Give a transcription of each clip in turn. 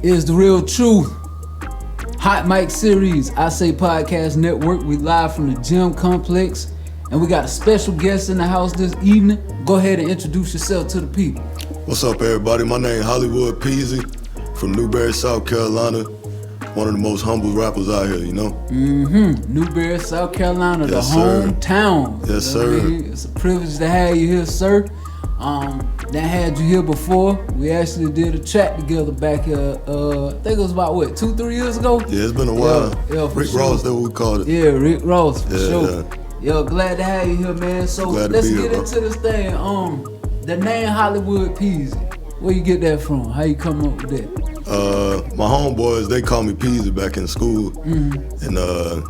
Is the Real Truth. Hot Mic Series, I Say Podcast Network. We live from the gym complex. And we got a special guest in the house this evening. Go ahead and introduce yourself to the people. What's up, everybody? My name is Hollywood Peezy from Newberry, South Carolina. One of the most humble rappers out here, you know? Newberry, South Carolina, yes, the hometown. Yes, sir. It's a privilege to have you here, sir. That had you here before. We actually did a track together back here, I think it was about, 2-3 years ago? Yeah, it's been a while. Yeah, for Rick sure. Ross, that's what we called it. Yeah, Rick Ross, for sure. Yeah. Yo, glad to have you here, man. So let's get into this thing. The name Hollywood Peezy. Where you get that from? How you come up with that? My homeboys, they called me Peezy back in school. And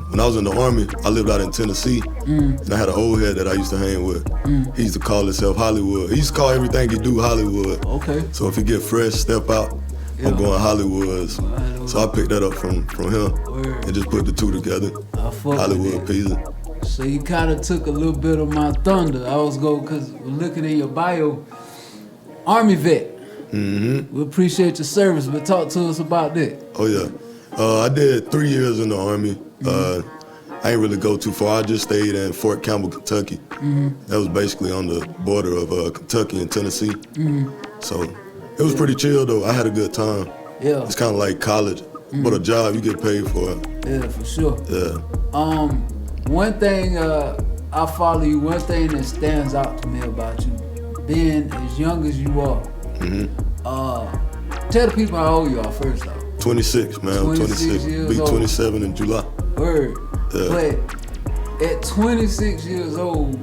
when I was in the Army, I lived out in Tennessee. And I had an old head that I used to hang with. He used to call himself Hollywood. He used to call everything he do Hollywood. Okay. So if he get fresh, step out, I'm going Hollywood. So I picked that up from him. Word. And just put the two together. Hollywood Peezy. So you kind of took a little bit of my thunder. I was because looking in your bio, Army vet. We appreciate your service, but talk to us about that. Oh yeah, I did 3 years in the Army. I ain't really go too far. I just stayed in Fort Campbell, Kentucky. That was basically on the border of Kentucky and Tennessee. So it was pretty chill though. I had a good time. Yeah. It's kind of like college, but a job you get paid for it. Yeah, for sure. Yeah. One thing I follow you. One thing that stands out to me about you, being as young as you are. Tell the people how old you are first off. 26, man. 26. Be 27 in July. Word. Yeah. But at 26 years old,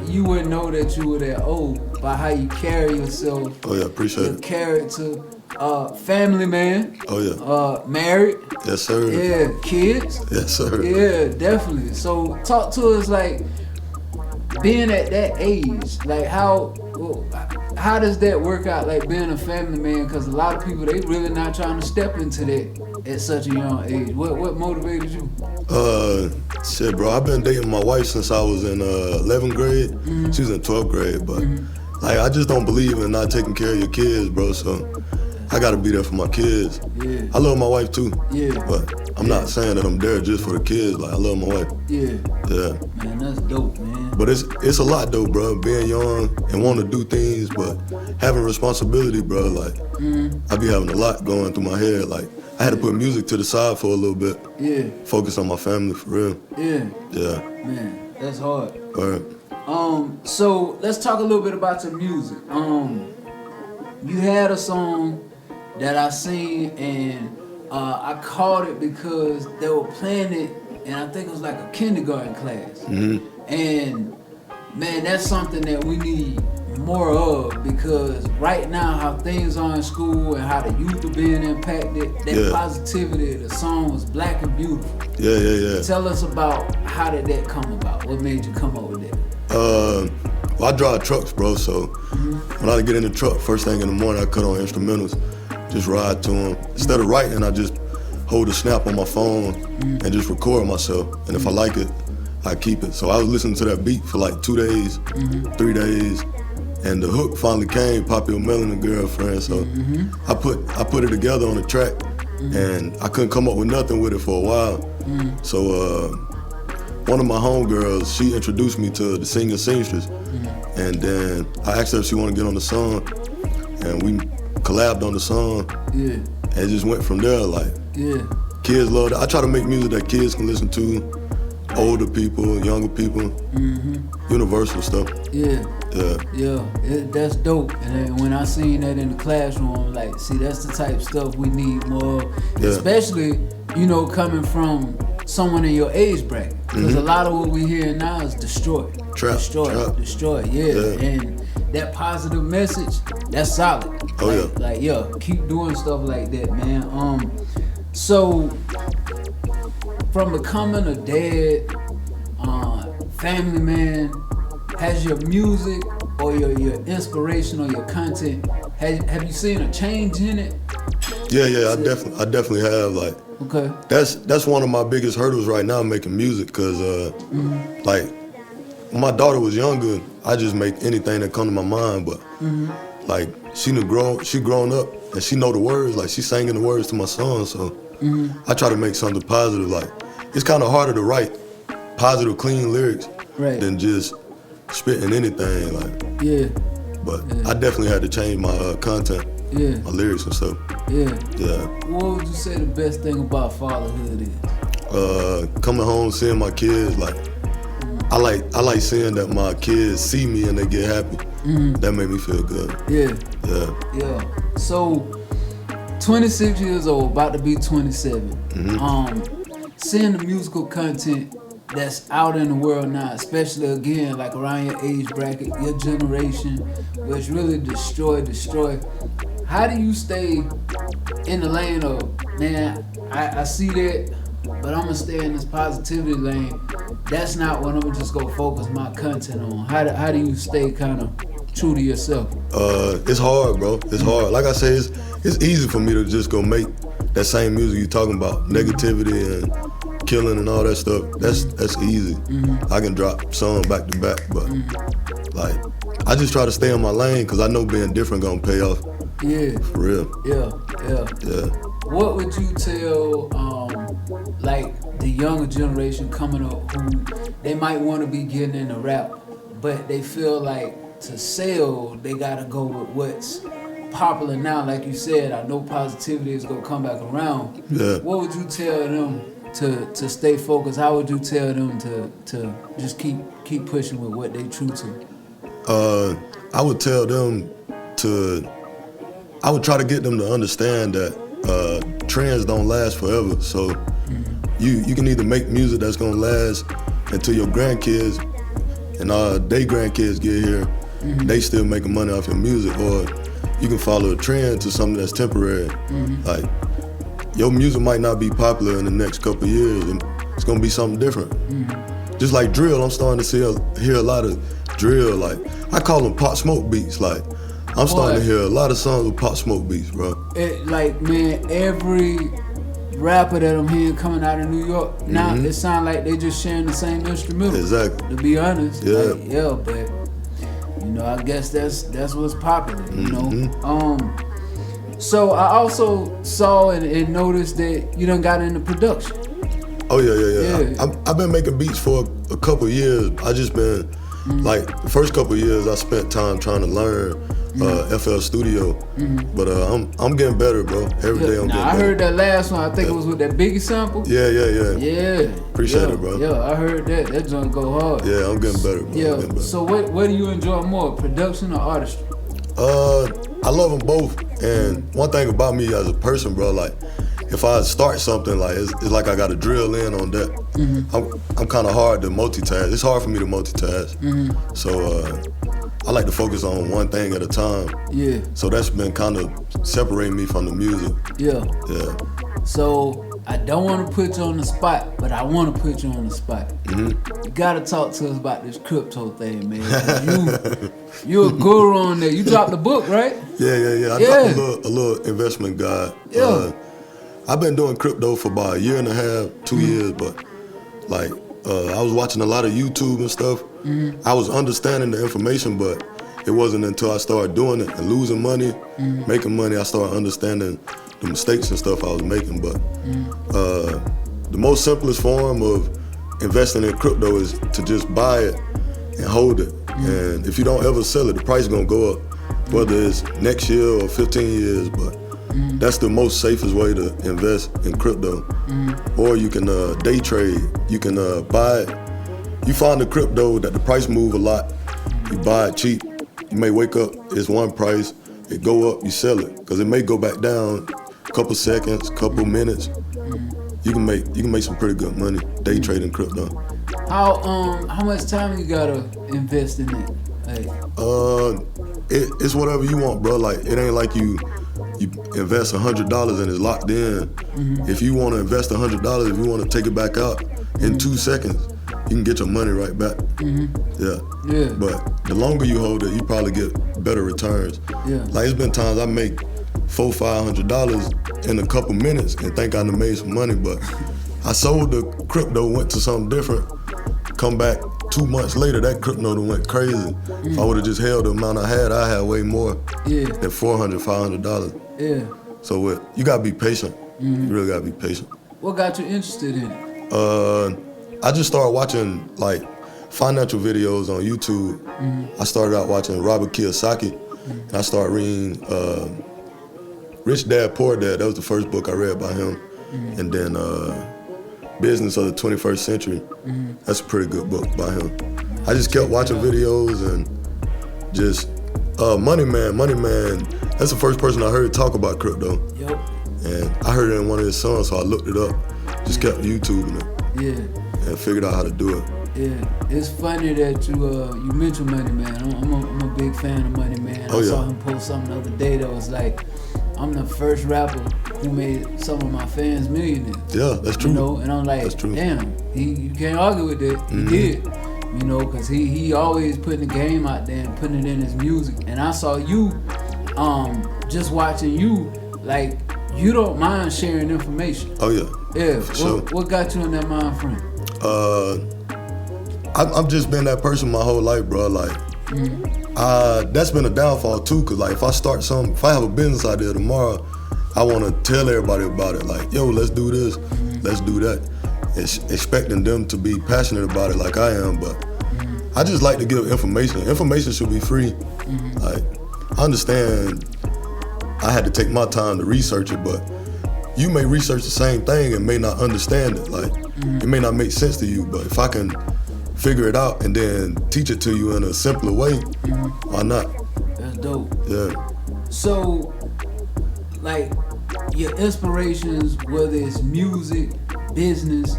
you wouldn't know that you were that old by how you carry yourself. Oh yeah, appreciate your it. character, family man. Oh yeah. Married. Yes sir. Yeah, kids. Yes sir. Yeah, definitely. So talk to us like being at that age, like how does that work out, like being a family man? Because a lot of people, they really not trying to step into that at such a young age. What motivated you? Shit, bro, I've been dating my wife since I was in 11th grade. She was in 12th grade, but like I just don't believe in not taking care of your kids, bro. So I gotta be there for my kids. Yeah. I love my wife too. Yeah. But I'm not saying that I'm there just for the kids. Like I love my wife. Yeah. Yeah. Man, that's dope, man. But it's a lot though, bro. Being young and wanting to do things, but having responsibility, bro. Like I be having a lot going through my head. Like I had to put music to the side for a little bit. Yeah. Focus on my family for real. Yeah. Yeah. Man, that's hard. Right. So let's talk a little bit about your music. You had a song that I seen and I caught it because they were playing it, and I think it was like a kindergarten class. And man, that's something that we need more of, because right now how things are in school and how the youth are being impacted, that positivity, the song was Black and Beautiful. Yeah. Tell us about how did that come about? What made you come up with that? Well, I drive trucks, bro, so when I get in the truck, first thing in the morning, I cut on instrumentals, just ride to them. Instead of writing, I just hold a snap on my phone and just record myself. And if I like it, I keep it. So I was listening to that beat for like 2 days, 3 days, and the hook finally came, Pop Your Melon and Girlfriend. So I put it together on the track, and I couldn't come up with nothing with it for a while. So one of my homegirls, she introduced me to the singer seamstress, and then I asked her if she wanted to get on the song, and we collabed on the song. Yeah. And it just went from there. Like, kids love it. I try to make music that kids can listen to, older people, younger people, universal stuff. Yeah. Yeah. That's dope. And then when I seen that in the classroom, I'm like, see, that's the type of stuff we need more of. Yeah. Especially, coming from someone in your age bracket. Because a lot of what we hear now is destroy. Trap. Yeah. And that positive message, that's solid. Keep doing stuff like that, man. So from becoming a dad, family man, has your music or your inspiration or your content, have you seen a change in it? Yeah, I definitely have. Like, okay, that's one of my biggest hurdles right now, making music, cause like when my daughter was younger, I just make anything that come to my mind. But like she grown up and she know the words, like she singing the words to my song, so I try to make something positive. Like it's kind of harder to write positive, clean lyrics than just spitting anything, like. Yeah. But I definitely had to change my content, my lyrics and stuff. Yeah. What would you say the best thing about fatherhood is? Coming home, seeing my kids, like I like seeing that my kids see me and they get happy. That made me feel good. Yeah. So, 26 years old, about to be 27. Seeing the musical content that's out in the world now, especially again, like around your age bracket, your generation, where it's really destroy. How do you stay in the lane of, man, I see that, but I'm gonna stay in this positivity lane. That's not what I'm gonna just go focus my content on. How do you stay kind of true to yourself? It's hard, bro. It's hard. Like I say, it's easy for me to just go make that same music you talking about, negativity and killing and all that stuff. That's easy. I can drop songs back to back, but like I just try to stay in my lane because I know being different gonna pay off. Yeah. For real. Yeah. What would you tell like the younger generation coming up who they might want to be getting into rap, but they feel like to sell they gotta go with what's popular now? Like you said, I know positivity is gonna come back around. Yeah. What would you tell them to stay focused? How would you tell them to just keep pushing with what they true to? I would tell them I would try to get them to understand that trends don't last forever. So you can either make music that's gonna last until your grandkids and they grandkids get here, they still making money off your music, or you can follow a trend to something that's temporary. Like your music might not be popular in the next couple of years, and it's gonna be something different. Just like drill, I'm starting to hear a lot of drill. Like I call them Pop Smoke beats. Like I'm starting to hear a lot of songs with Pop Smoke beats, bro. Like man, every rapper that I'm hearing coming out of New York now, it sounds like they just sharing the same instrumental. Exactly. To be honest, yeah, but you know, I guess that's what's popular. You know. So I also saw and noticed that you done got into production. Oh yeah. I've been making beats for a couple years. I just been like the first couple years I spent time trying to learn FL Studio, but I'm getting better, bro. Every day I'm getting better. I heard that last one. I think it was with that Biggie sample. Yeah. Appreciate it, bro. Yeah, I heard that. That joint go hard. Yeah, I'm getting better, bro. Yeah. Better. So what do you enjoy more, production or artistry? I love them both. And one thing about me as a person, bro, like if I start something, like it's like I got to drill in on that. I'm kind of hard to multitask. It's hard for me to multitask. So I like to focus on one thing at a time. Yeah. So that's been kind of separating me from the music. Yeah. So I don't want to put you on the spot, but I want to put you on the spot. You gotta talk to us about this crypto thing, man. You a guru on there. You dropped the book, right? Yeah. I dropped a little investment guide. Yeah. I've been doing crypto for about a year and a half, 2 years, but like I was watching a lot of YouTube and stuff. I was understanding the information, but it wasn't until I started doing it and losing money, making money, I started understanding the mistakes and stuff I was making. But the most simplest form of investing in crypto is to just buy it and hold it. And if you don't ever sell it, the price is gonna go up, whether it's next year or 15 years, but that's the most safest way to invest in crypto. Or you can day trade. You can buy it. You find the crypto that the price move a lot. You buy it cheap. You may wake up, it's one price. It go up, you sell it, because it may go back down a couple seconds, couple minutes. You can make some pretty good money day trading crypto. How much time you gotta invest in it? It's whatever you want, bro. Like it ain't like you invest $100 and it's locked in. If you want to invest $100, if you want to take it back out in 2 seconds, you can get your money right back. Yeah. But the longer you hold it, you probably get better returns. Like it's been times I make $400-500 in a couple minutes and think I done made some money, but I sold the crypto, went to something different, come back 2 months later, that crypto done went crazy. If I would have just held the amount I had way more than $400, $500. Yeah. So you gotta be patient. You really gotta be patient. What got you interested in it? I just started watching like financial videos on YouTube. I started out watching Robert Kiyosaki, and I started reading Rich Dad, Poor Dad. That was the first book I read by him. And then Business of the 21st Century. That's a pretty good book by him. I just kept watching videos and just Money Man, that's the first person I heard talk about crypto. Yep. And I heard it in one of his songs, so I looked it up. Just kept YouTubing it. Yeah. And figured out how to do it. Yeah, it's funny that you mentioned Money Man. I'm a big fan of Money Man. I saw him post something the other day that was like, I'm the first rapper who made some of my fans millionaires. Yeah, that's true. You know, and I'm like, damn, you can't argue with that. He did. You know, because he always putting the game out there and putting it in his music. And I saw you, just watching you, like, you don't mind sharing information. Oh, yeah. Yeah. Sure. What got you in that mind frame? I've just been that person my whole life, bro. Like, that's been a downfall too, cause like if I have a business idea tomorrow, I want to tell everybody about it. Like, yo, let's do this, let's do that. It's expecting them to be passionate about it like I am, but I just like to give information. Information should be free. Like, I understand I had to take my time to research it, but you may research the same thing and may not understand it. Like, it may not make sense to you, but if I can figure it out and then teach it to you in a simpler way, why not? That's dope. Yeah. So, like, your inspirations, whether it's music, business,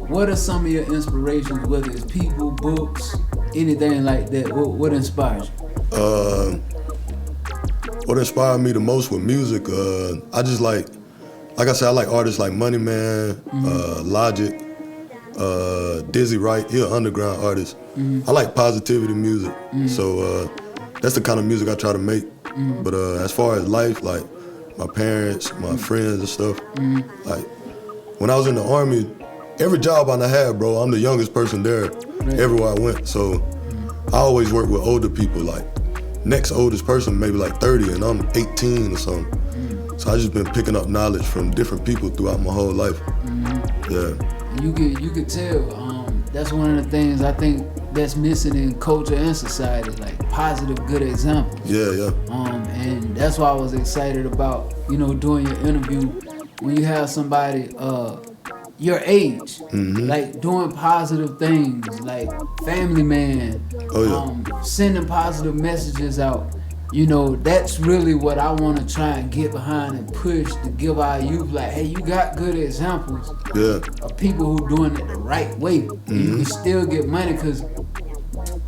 what are some of your inspirations, whether it's people, books, anything like that? What inspires you? What inspired me the most with music, I just like I said, I like artists like Money Man, Logic, Dizzy Wright. He's an underground artist. I like positivity music, so that's the kind of music I try to make. But as far as life, like my parents, my friends and stuff, like when I was in the Army, every job I had, bro, I'm the youngest person there everywhere I went. So I always work with older people, like next oldest person maybe like 30 and I'm 18 or something. So I just been picking up knowledge from different people throughout my whole life. Yeah. You could tell. That's one of the things I think that's missing in culture and society, like positive, good examples. Yeah. And that's why I was excited about, doing your interview when you have somebody your age, like doing positive things, like Family Man, sending positive messages out. That's really what I want to try and get behind and push to give our youth, like, hey, you got good examples of people who doing it the right way. You can still get money, because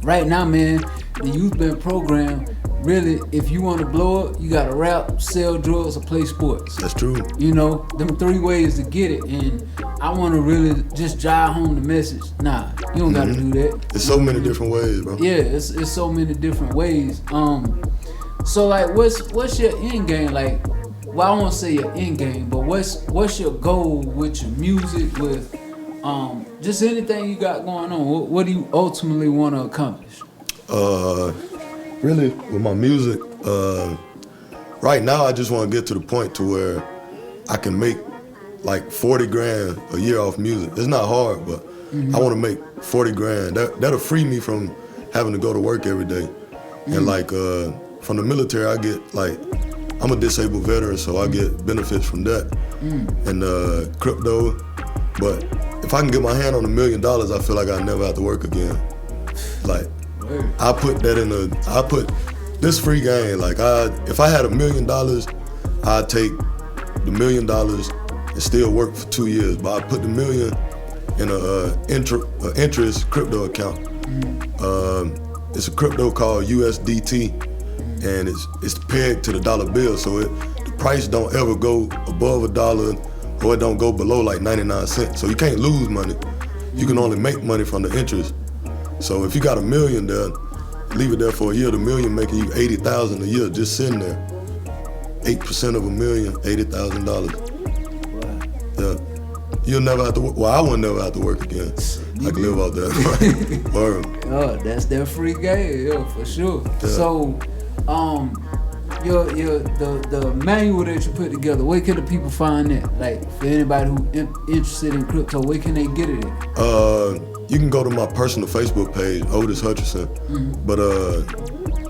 right now, man, the youth been programmed, really, if you want to blow up, you got to rap, sell drugs, or play sports. That's true. Them 3 ways to get it, and I want to really just drive home the message. Nah, you don't got to do that. There's so many different ways, bro. Yeah, it's so many different ways. So like, what's your end game? Like, well, I won't say your end game, but what's your goal with your music, with just anything you got going on? What do you ultimately want to accomplish? Really, with my music, right now I just want to get to the point to where I can make like 40 grand a year off music. It's not hard, but I want to make 40 grand. That'll free me from having to go to work every day. And like, from the military, I get like, I'm a disabled veteran, so I get benefits from that. And crypto, but if I can get my hand on $1 million, I feel like I never have to work again. Like, I put this free game. Like, if I had $1 million, I'd take the $1 million and still work for 2 years. But I put the $1 million in a interest crypto account. It's a crypto called USDT, and it's pegged to the dollar bill, so the price don't ever go above $1, or it don't go below like 99 cents. So you can't lose money. You can only make money from the interest. So if you got $1 million there, leave it there for a year. The $1 million making you $80,000 a year just sitting there. 8% of $1 million, $80,000. Wow. Yeah. you'll never have to work. Well, I wouldn't never have to work again. I can live off that. Word. Oh, that's their free game, yeah, for sure. Yeah. So, the manual that you put together, where can the people find that? Like, for anybody who interested in crypto, where can they get it at? You can go to my personal Facebook page, Otis Hutchinson, but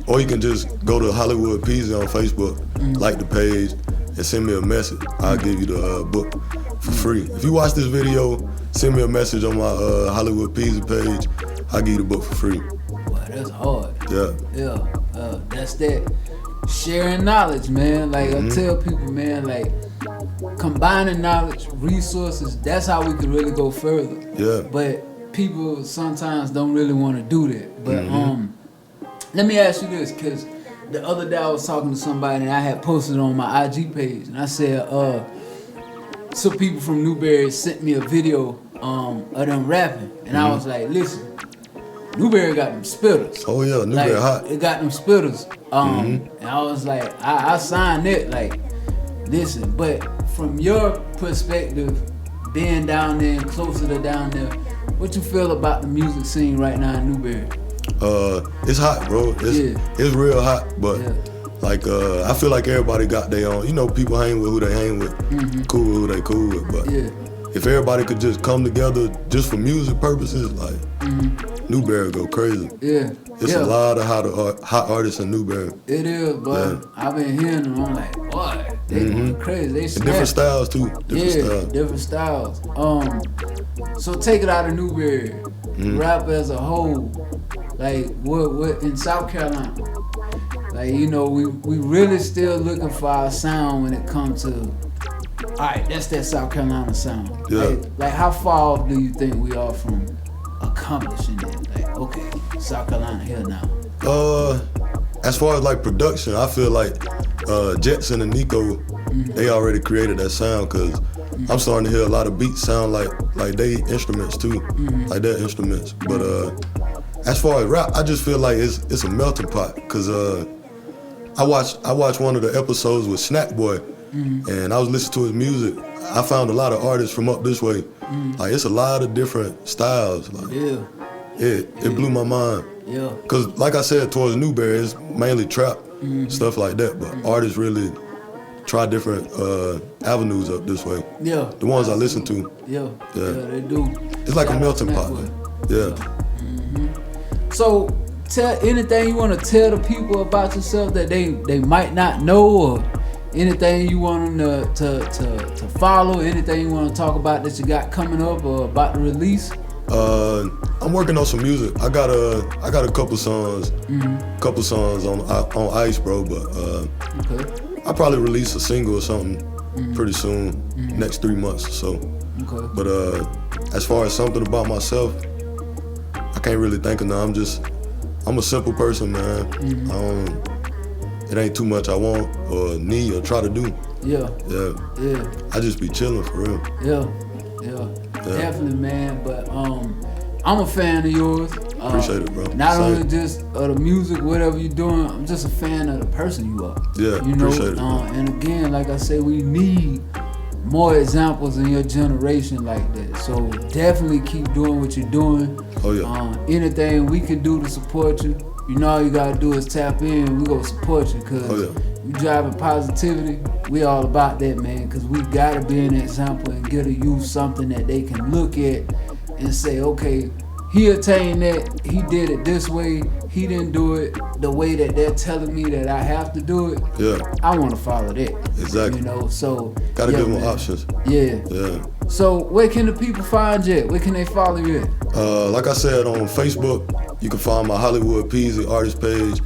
or you can just go to Hollywood Peezy on Facebook, like the page, and send me a message. I'll give you the book for free. If you watch this video, send me a message on my Hollywood Peezy page. I'll give you the book for free. Wow, that's hard. Yeah. Yeah, that's that. Sharing knowledge, man. Like I tell people, man, like combining knowledge, resources, that's how we can really go further. Yeah. But people sometimes don't really want to do that. But let me ask you this, because the other day I was talking to somebody and I had posted on my IG page and I said, some people from Newberry sent me a video of them rapping, and I was like, listen, Newberry got them spitters. Oh yeah, Newberry like, hot. It got them spitters. And I was like, I signed it. Like, listen, but from your perspective, being down there and closer to down there, what you feel about the music scene right now in Newberry? It's hot, bro. It's real hot, but like I feel like everybody got their own. You know, people hang with who they hang with, cool with who they cool with. But if everybody could just come together just for music purposes, like Newberry go crazy. Yeah. It's a lot of hot artists in Newberry. It is, but I've been hearing them. I'm like, boy, they going crazy. They snap. Different styles too. Different styles. So take it out of Newberry. Rap as a whole. Like what in South Carolina? Like, you know, we really still looking for our sound when it comes to, all right, that's that South Carolina sound. Yeah. Like how far off do you think we are from accomplishing that? Like, okay, South Carolina here now. As far as like production, I feel like Jetson and Nico, they already created that sound, because I'm starting to hear a lot of beats sound like they instruments too, like their instruments. But as far as rap, I just feel like it's a melting pot, because I watched one of the episodes with Snack Boy, and I was listening to his music. I found a lot of artists from up this way. Like, it's a lot of different styles. Like, it blew my mind. Yeah. Cause like I said, towards Newberry, it's mainly trap, stuff like that. But artists really try different avenues up this way. Yeah. The ones I listen to. Yeah, they do. It's like a melting pot. Yeah. So, tell anything you want to tell the people about yourself that they might not know, or anything you want them to follow, anything you want to talk about that you got coming up or about to release? I'm working on some music. I got a couple songs, on ice, bro. But I'll probably release a single or something pretty soon, next 3 months or so. Okay. But as far as something about myself, I can't really think of none. I'm a simple person, man. It ain't too much I want or need or try to do. Yeah. I just be chilling for real. Yeah. Definitely, man. But I'm a fan of yours. Appreciate it, bro. Not only just of the music, whatever you're doing, I'm just a fan of the person you are. Yeah, you know. Appreciate it, bro. And again, like I said, we need more examples in your generation like that. So definitely keep doing what you're doing. Oh yeah. Anything we can do to support you, you know, all you gotta do is tap in. We gonna support you, cause you driving positivity. We all about that, man. Cause we gotta be an example and get a youth something that they can look at and say, okay, he attained that. He did it this way. He didn't do it the way that they're telling me that I have to do it. Yeah. I want to follow that. Exactly. You know, so gotta give them options. Yeah. So where can the people find you at? Where can they follow you at? Like I said, on Facebook, you can find my Hollywood Peezy artist page.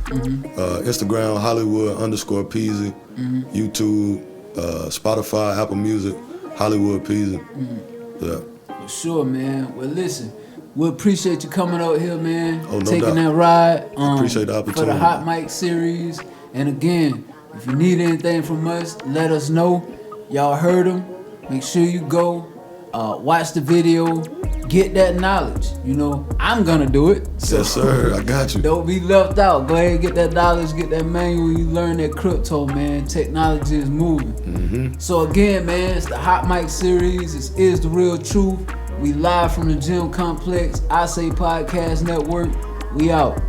Instagram, Hollywood_Peezy. YouTube, Spotify, Apple Music, Hollywood Peezy. Yeah. For sure, man. Well, listen. We appreciate you coming out here, man. Oh, no taking doubt. that ride. Appreciate the opportunity. For the Hot Mic series. And again, if you need anything from us, let us know. Y'all heard them. Make sure you go watch the video. get that knowledge. You know, I'm gonna do it. So Yes, sir. I got you. don't be left out. Go ahead and get that knowledge, get that manual. You learn that crypto, man. Technology is moving. So again, man, it's the Hot Mic series. This is the real truth. We live from the Gym Complex. I Say Podcast Network. We out.